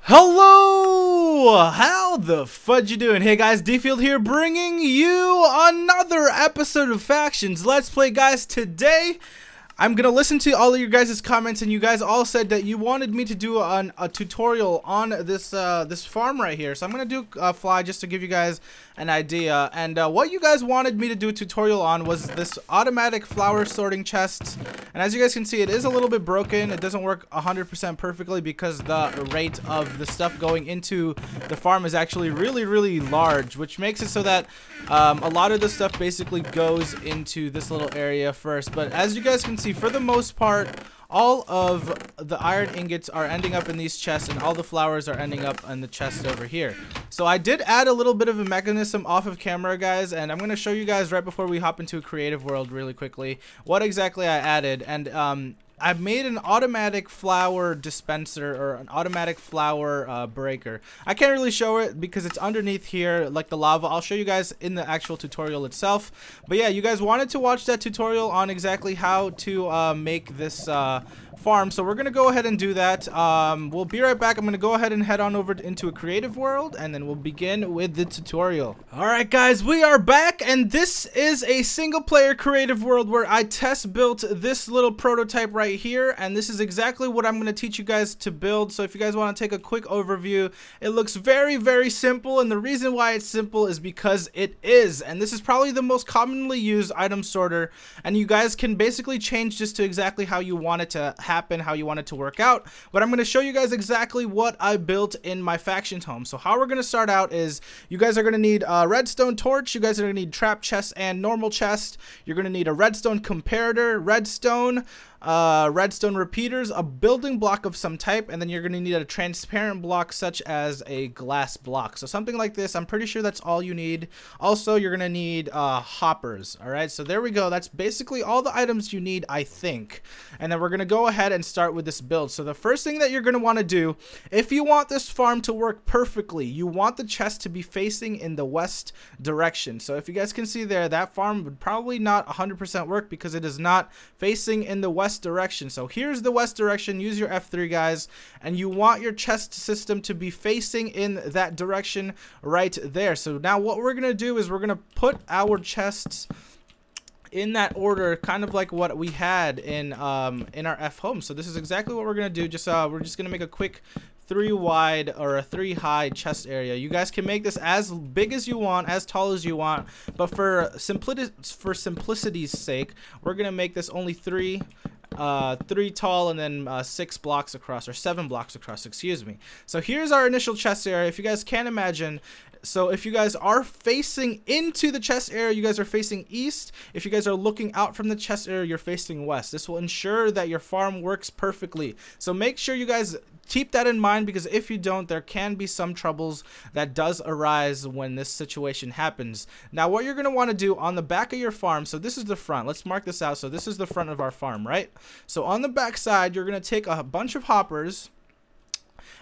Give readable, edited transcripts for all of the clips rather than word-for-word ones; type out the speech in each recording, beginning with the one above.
Hello! How the fudge you doing? Hey guys, DField here, bringing you another episode of Factions Let's Play. Guys, today I'm gonna listen to all of your guys' comments, and you guys all said that you wanted me to do a tutorial on this this farm right here. So I'm gonna do a fly just to give you guys an idea. And what you guys wanted me to do a tutorial on was this automatic flower sorting chest. And as you guys can see, it is a little bit broken. It doesn't work 100% perfectly because the rate of the stuff going into the farm is actually really large, which makes it so that a lot of the stuff basically goes into this little area first. But as you guys can see, for the most part, all of the iron ingots are ending up in these chests, and all the flowers are ending up in the chest over here. So I did add a little bit of a mechanism off of camera, guys, and I'm going to show you guys right before we hop into a creative world really quickly what exactly I added. And I've made an automatic flower dispenser, or an automatic flower breaker. I can't really show it because it's underneath here like the lava. I'll show you guys in the actual tutorial itself. But yeah, you guys wanted to watch that tutorial on exactly how to make this farm, so we're gonna go ahead and do that. We'll be right back. I'm gonna go ahead and head on over into a creative world, and then we'll begin with the tutorial. Alright guys, we are back, and this is a single player creative world where I test built this little prototype right here, and this is exactly what I'm gonna teach you guys to build. So if you guys want to take a quick overview, it looks very simple, and the reason why it's simple is because it is. And this is probably the most commonly used item sorter, and you guys can basically change just to exactly how you want it to happen, how you want it to work out. But I'm going to show you guys exactly what I built in my factions home. So how we're going to start out is you guys are going to need a redstone torch, you guys are going to need trap chest and normal chest, you're going to need a redstone comparator, redstone repeaters, a building block of some type, and then you're going to need a transparent block such as a glass block. So something like this. I'm pretty sure that's all you need. Also, you're going to need hoppers. Alright, so there we go. That's basically all the items you need, I think. And then we're going to go ahead and start with this build. So the first thing that you're going to want to do, if you want this farm to work perfectly, you want the chest to be facing in the west direction. So if you guys can see there, that farm would probably not 100% work because it is not facing in the west direction. So here's the west direction. Use your F3, guys, and you want your chest system to be facing in that direction right there. So now what we're gonna do is we're gonna put our chests in that order, kind of like what we had in our F home. So this is exactly what we're gonna do. We're just gonna make a quick 3 wide or a 3 high chest area. You guys can make this as big as you want, as tall as you want, but for simplicity's sake, we're gonna make this only 3 tall and then 6 blocks across, or 7 blocks across, excuse me. So here's our initial chest area. If you guys can imagine, so if you guys are facing into the chest area, you guys are facing east. If you guys are looking out from the chest area, you're facing west. This will ensure that your farm works perfectly. So make sure you guys keep that in mind, because if you don't, there can be some troubles that does arise when this situation happens. Now what you're going to want to do on the back of your farm, so this is the front, let's mark this out. So this is the front of our farm, right? So on the back side, you're going to take a bunch of hoppers,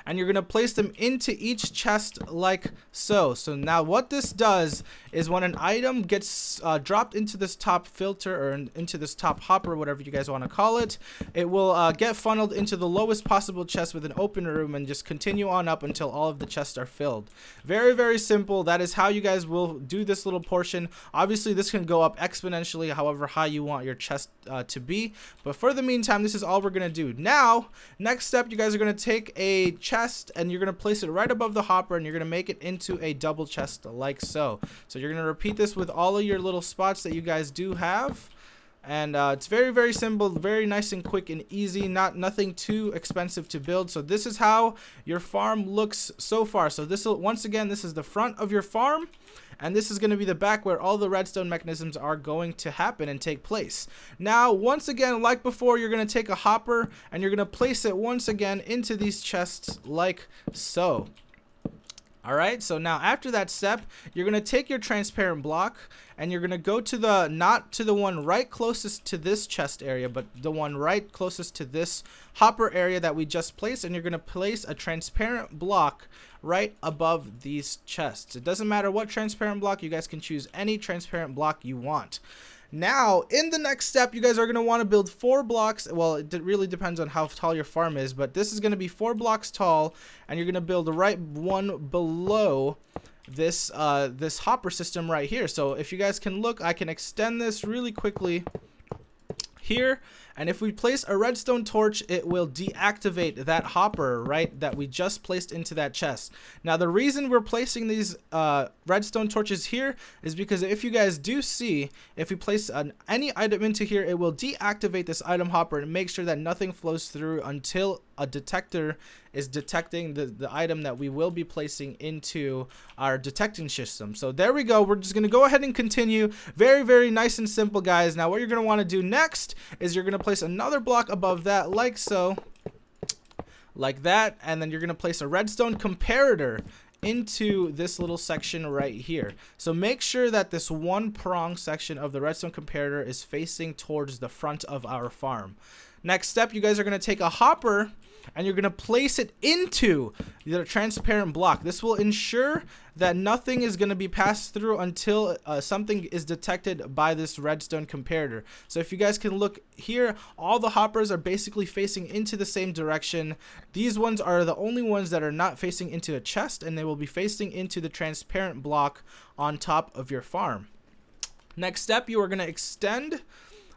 and you're going to place them into each chest like so. So now what this does is when an item gets dropped into this top filter, or into this top hopper, whatever you guys want to call it, it will get funneled into the lowest possible chest with an open room, and just continue on up until all of the chests are filled. Very simple. That is how you guys will do this little portion. Obviously this can go up exponentially however high you want your chest to be, but for the meantime, this is all we're going to do. Now next step, you guys are going to take a chest and you're going to place it right above the hopper, and you're going to make it into a double chest like so. So you're going to repeat this with all of your little spots that you guys do have. And it's very simple, very nice and quick and easy, nothing too expensive to build. So this is how your farm looks so far. So this will, once again, this is the front of your farm, and this is going to be the back where all the redstone mechanisms are going to happen and take place. Now once again, like before, you're going to take a hopper and you're going to place it once again into these chests like so. Alright, so now after that step, you're going to take your transparent block and you're going to go to the, not to the one right closest to this chest area, but the one right closest to this hopper area that we just placed, and you're going to place a transparent block right above these chests. It doesn't matter what transparent block, you guys can choose any transparent block you want. Now, in the next step, you guys are going to want to build 4 blocks. Well, it really depends on how tall your farm is, but this is going to be 4 blocks tall, and you're going to build right one below this this hopper system right here. So if you guys can look, I can extend this really quickly here, and if we place a redstone torch, it will deactivate that hopper, right, that we just placed into that chest. Now, the reason we're placing these redstone torches here is because if you guys do see, if we place any item into here, it will deactivate this item hopper and make sure that nothing flows through until a detector is detecting the item that we will be placing into our detecting system. So there we go. We're just going to go ahead and continue. Very, very nice and simple, guys. Now, what you're going to want to do next is you're going to place another block above that, like so, like that, and then you're going to place a redstone comparator into this little section right here. So make sure that this one prong section of the redstone comparator is facing towards the front of our farm. Next step, you guys are going to take a hopper and you're going to place it into the transparent block. This will ensure that nothing is going to be passed through until something is detected by this redstone comparator. So if you guys can look here, all the hoppers are basically facing into the same direction. These ones are the only ones that are not facing into a chest, and they will be facing into the transparent block on top of your farm. Next step, you are going to extend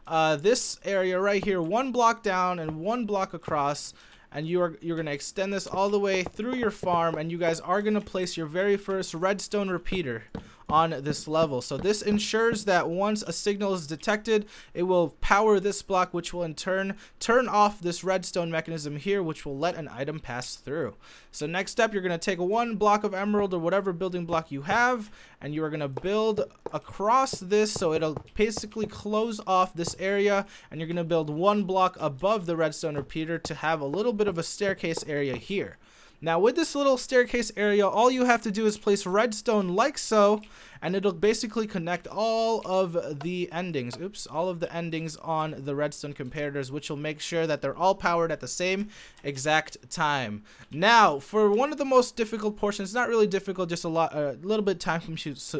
this area right here 1 block down and 1 block across, and you're going to extend this all the way through your farm, and you guys are going to place your very first redstone repeater on this level. So this ensures that once a signal is detected, it will power this block, which will in turn turn off this redstone mechanism here, which will let an item pass through. So next step, you're going to take 1 block of emerald or whatever building block you have, and you are going to build across this, so it'll basically close off this area, and you're going to build 1 block above the redstone repeater to have a little bit of a staircase area here. Now, with this little staircase area, all you have to do is place redstone like so, and it'll basically connect all of the endings, all of the endings on the redstone comparators, which will make sure that they're all powered at the same exact time. Now, for one of the most difficult portions, not really difficult, just a little bit time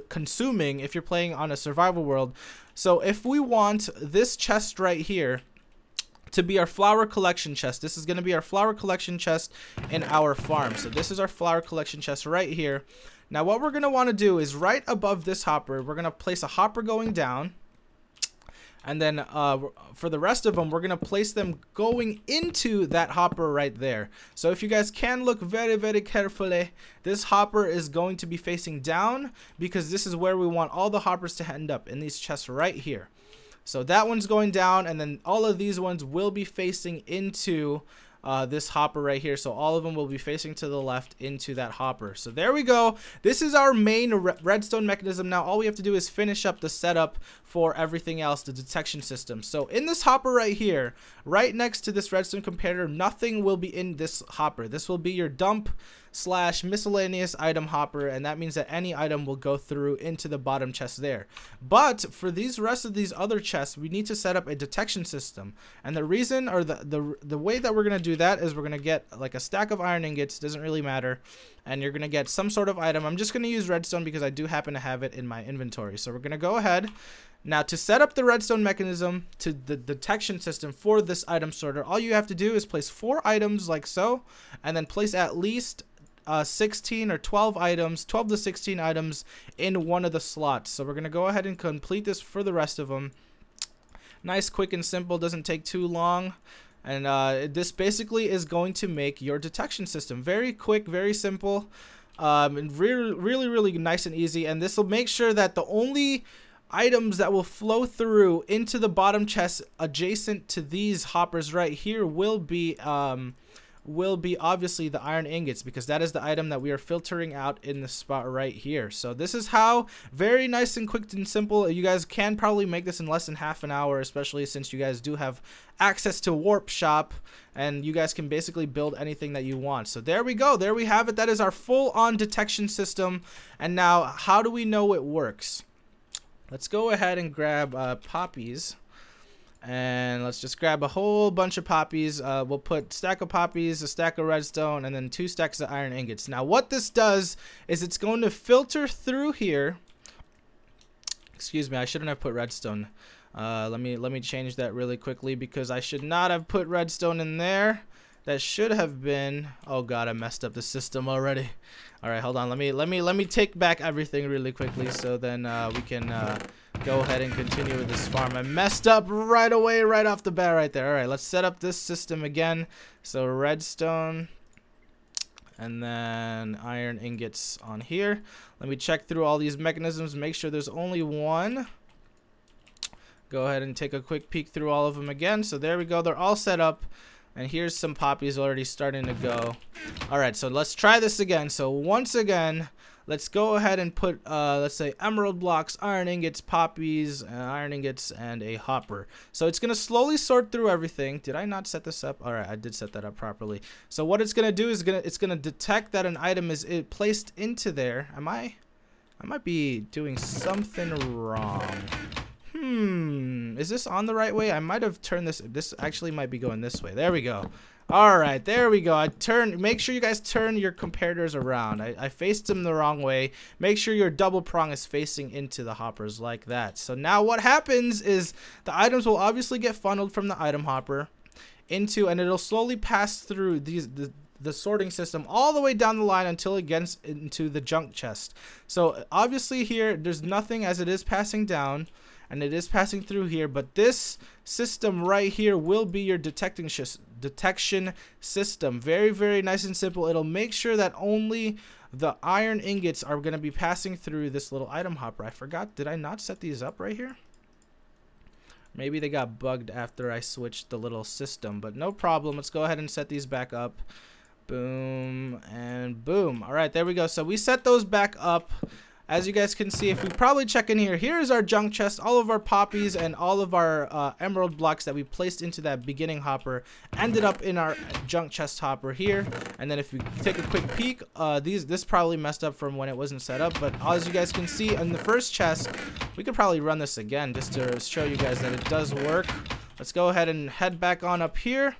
consuming if you're playing on a survival world. So if we want this chest right here to be our flower collection chest, this is going to be our flower collection chest in our farm. So this is our flower collection chest right here. Now what we're going to want to do is right above this hopper, we're going to place a hopper going down, and then for the rest of them, we're going to place them going into that hopper right there. So if you guys can look very, very carefully, this hopper is going to be facing down because this is where we want all the hoppers to end up, in these chests right here. So that one's going down, and then all of these ones will be facing into this hopper right here. So all of them will be facing to the left into that hopper. So there we go. This is our main redstone mechanism. Now all we have to do is finish up the setup for everything else, the detection system. So in this hopper right here, right next to this redstone comparator, nothing will be in this hopper. This will be your dump / miscellaneous item hopper, and that means that any item will go through into the bottom chest there. But for these rest of these other chests, we need to set up a detection system, and the reason, or the way that we're going to do that is we're going to get like a stack of iron ingots, doesn't really matter, and you're going to get some sort of item. I'm just going to use redstone because I do happen to have it in my inventory. So we're going to go ahead. Now, to set up the redstone mechanism to the detection system for this item sorter, all you have to do is place 4 items like so, and then place at least 16 or 12 items, 12 to 16 items in one of the slots. So we're going to go ahead and complete this for the rest of them. Nice, quick, and simple, doesn't take too long. And this basically is going to make your detection system very quick, very simple, and really nice and easy. And this will make sure that the only items that will flow through into the bottom chest adjacent to these hoppers right here will be will be obviously the iron ingots, because that is the item that we are filtering out in the spot right here. So this is how, very nice and quick and simple. You guys can probably make this in less than half an hour, especially since you guys do have access to Warp Shop, and you guys can basically build anything that you want. So there we go, there we have it. That is our full-on detection system. And now, how do we know it works? Let's go ahead and grab poppies. And let's just grab a whole bunch of poppies. We'll put a stack of poppies, a stack of redstone, and then 2 stacks of iron ingots. Now what this does is it's going to filter through here. Excuse me, I shouldn't have put redstone. Let me change that really quickly, because I should not have put redstone in there. That should have been, oh god, I messed up the system already. All right, hold on. Let me take back everything really quickly, so then we can go ahead and continue with this farm. I messed up right away, right off the bat right there. All right, let's set up this system again. So redstone, and then iron ingots on here. Let me check through all these mechanisms, make sure there's only one. Go ahead and take a quick peek through all of them again. So there we go, they're all set up. And here's some poppies already starting to go. Alright, so let's try this again. So once again, let's go ahead and put, let's say, emerald blocks, iron ingots, poppies, iron ingots, and a hopper. So it's going to slowly sort through everything. Did I not set this up? Alright, I did set that up properly. So what it's going to do is it's going to detect that an item is placed into there. I might be doing something wrong. Is this on the right way? I might have turned this. This actually might be going this way. There we go. All right, there we go. Make sure you guys turn your comparators around. I faced them the wrong way. Make sure your double prong is facing into the hoppers like that. So now what happens is the items will obviously get funneled from the item hopper into, and it'll slowly pass through the sorting system all the way down the line until it gets into the junk chest. So obviously here there's nothing as it is passing down, and it is passing through here, but this system right here will be your detection system. Very, very nice and simple. It'll make sure that only the iron ingots are going to be passing through this little item hopper. I forgot, did I not set these up right here? Maybe they got bugged after I switched the little system, but no problem. Let's go ahead and set these back up. Boom and boom. All right, there we go. So we set those back up. As you guys can see, if we probably check in here, here's our junk chest, all of our poppies and all of our emerald blocks that we placed into that beginning hopper ended up in our junk chest hopper here. And then if we take a quick peek, this probably messed up from when it wasn't set up, but as you guys can see in the first chest, we could probably run this again just to show you guys that it does work. Let's go ahead and head back on up here.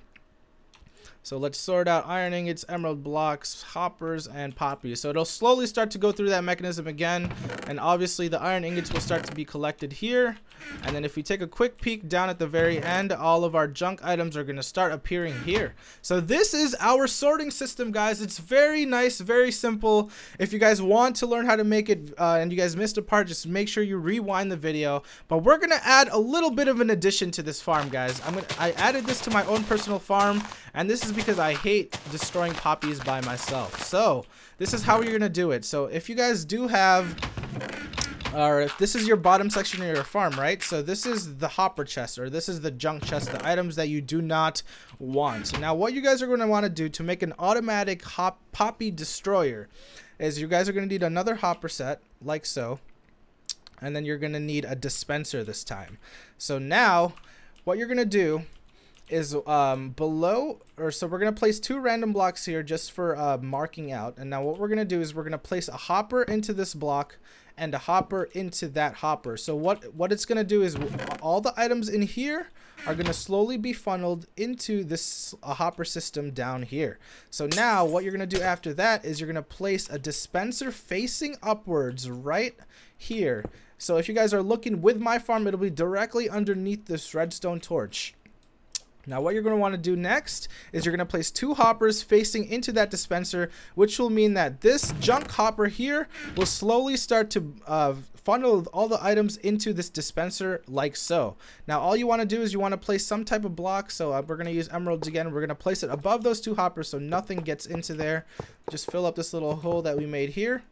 So let's sort out iron ingots, emerald blocks, hoppers, and poppies. So it'll slowly start to go through that mechanism again. And obviously the iron ingots will start to be collected here. And then if we take a quick peek down at the very end, all of our junk items are going to start appearing here. So this is our sorting system, guys. It's very nice, very simple. If you guys want to learn how to make it and you guys missed a part, just make sure you rewind the video. But we're going to add a little bit of an addition to this farm, guys. I added this to my own personal farm, and this is because I hate destroying poppies by myself. So this is how you're going to do it. So if you guys do have, or if this is your bottom section of your farm, right? So this is the hopper chest, or this is the junk chest, the items that you do not want. Now what you guys are going to want to do to make an automatic poppy destroyer is you guys are going to need another hopper set like so, and then you're going to need a dispenser this time. So now what you're going to do is so we're going to place 2 random blocks here just for marking out. And now what we're going to do is we're going to place a hopper into this block and a hopper into that hopper. So what it's going to do is all the items in here are going to slowly be funneled into this hopper system down here. So now what you're going to do after that is you're going to place a dispenser facing upwards right here. So if you guys are looking with my farm, it'll be directly underneath this redstone torch. Now what you're going to want to do next is you're going to place 2 hoppers facing into that dispenser, which will mean that this junk hopper here will slowly start to funnel all the items into this dispenser like so. Now all you want to do is you want to place some type of block. So we're going to use emeralds again. We're going to place it above those 2 hoppers so nothing gets into there. Just fill up this little hole that we made here.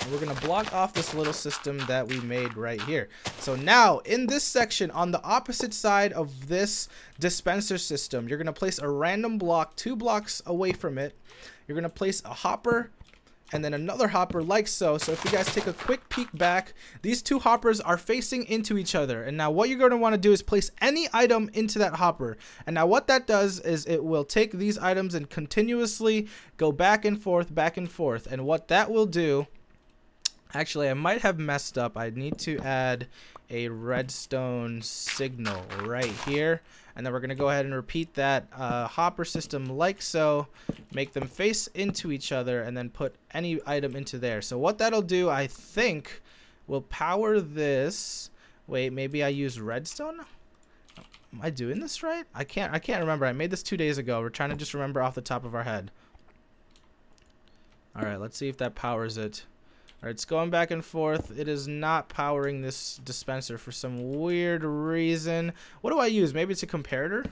And we're going to block off this little system that we made right here. So now in this section on the opposite side of this dispenser system, you're going to place a random block 2 blocks away from it. You're going to place a hopper and then another hopper like so. So if you guys take a quick peek back, these 2 hoppers are facing into each other. And now what you're going to want to do is place any item into that hopper. And now what that does is it will take these items and continuously go back and forth, back and forth. And what that will do, actually I might have messed up. I need to add a redstone signal right here. And then we're going to go ahead and repeat that hopper system like so. Make them face into each other and then put any item into there. So what that'll do, I think, will power this. Wait, maybe I use redstone? Am I doing this right? I can't remember. I made this 2 days ago. We're trying to just remember off the top of our head. Alright, let's see if that powers it. Alright, it's going back and forth. It is not powering this dispenser for some weird reason. What do I use? Maybe it's a comparator?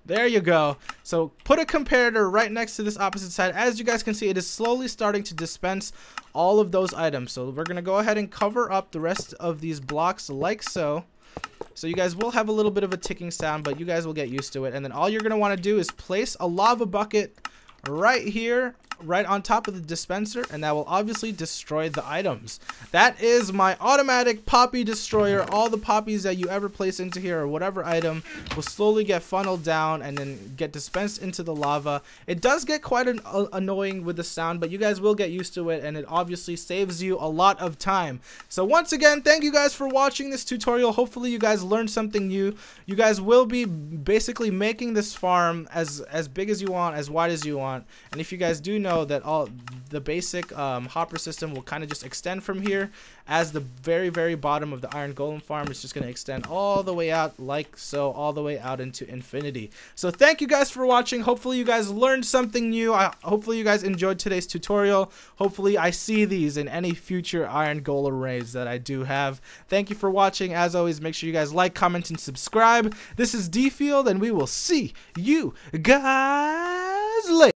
There you go. So put a comparator right next to this opposite side. As you guys can see, it is slowly starting to dispense all of those items. So we're going to go ahead and cover up the rest of these blocks like so. So you guys will have a little bit of a ticking sound, but you guys will get used to it. And then all you're going to want to do is place a lava bucket right here, right on top of the dispenser, and that will obviously destroy the items. That is my automatic poppy destroyer. All the poppies that you ever place into here or whatever item will slowly get funneled down and then get dispensed into the lava. It does get quite annoying with the sound, but you guys will get used to it, and it obviously saves you a lot of time. So once again, thank you guys for watching this tutorial. Hopefully you guys learned something new. You guys will be basically making this farm as big as you want, as wide as you want. And if you guys do know that all the basic hopper system will kind of just extend from here, as the very bottom of the iron golem farm is just going to extend all the way out like so, all the way out into infinity. So thank you guys for watching. Hopefully you guys learned something new. Hopefully you guys enjoyed today's tutorial. Hopefully I see these in any future iron golem raids that I do have. Thank you for watching. As always, make sure you guys like, comment, and subscribe. This is DField, and we will see you guys later.